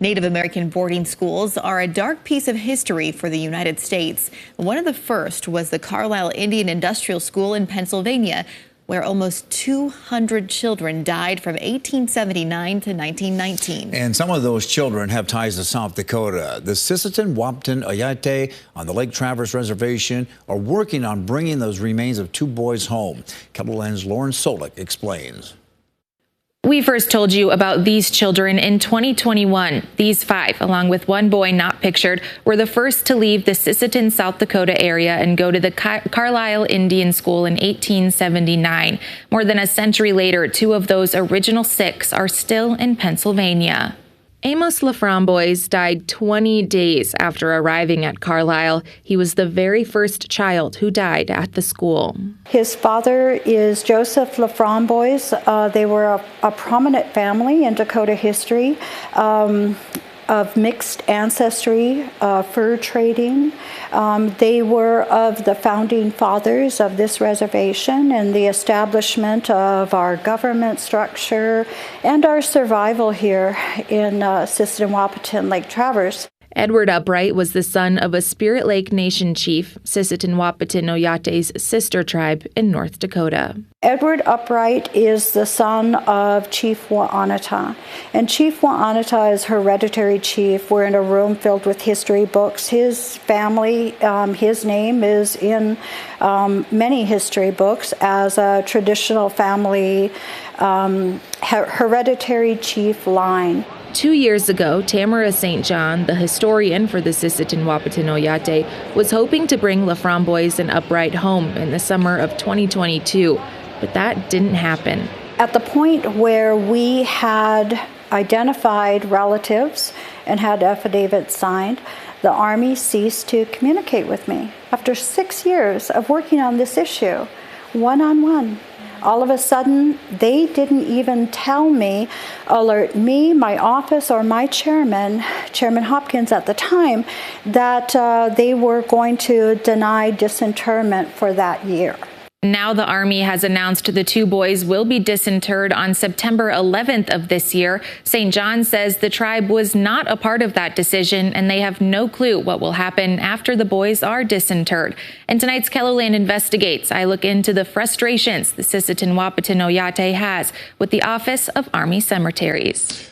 Native American boarding schools are a dark piece of history for the United States. One of the first was the Carlisle Indian Industrial School in Pennsylvania, where almost 200 children died from 1879 to 1919. And some of those children have ties to South Dakota. The Sisseton Wahpeton Oyate on the Lake Traverse Reservation are working on bringing those remains of two boys home. KELOLAND's Lauren Solik explains. We first told you about these children in 2021. These five, along with one boy not pictured, were the first to leave the Sisseton, South Dakota area and go to the Carlisle Indian School in 1879. More than a century later, two of those original six are still in Pennsylvania. Amos Laframboise died 20 days after arriving at Carlisle. He was the very first child who died at the school. His father is Joseph Laframboise. They were a prominent family in Dakota history of mixed ancestry, fur trading. They were of the founding fathers of this reservation and the establishment of our government structure and our survival here in Sisseton Wahpeton Lake Traverse. Edward Upright was the son of a Spirit Lake Nation chief, Sisseton Wahpeton Oyate's sister tribe in North Dakota. Edward Upright is the son of Chief Wa'anata, and Chief Wa'anata is hereditary chief. We're in a room filled with history books. His family, his name is in many history books as a traditional family hereditary chief line. 2 years ago, Tamara St. John, the historian for the Sisseton Wahpeton Oyate, was hoping to bring Laframboise and Upright home in the summer of 2022, but that didn't happen. At the point where we had identified relatives and had affidavits signed, the Army ceased to communicate with me. After 6 years of working on this issue, one-on-one, all of a sudden, they didn't even alert me, my office, or my chairman, Chairman Hopkins at the time, that they were going to deny disinterment for that year. Now the Army has announced the two boys will be disinterred on September 11th of this year. St. John says the tribe was not a part of that decision, and they have no clue what will happen after the boys are disinterred. In tonight's KELOLAND Investigates, I look into the frustrations the Sisseton Wahpeton Oyate has with the Office of Army Cemeteries.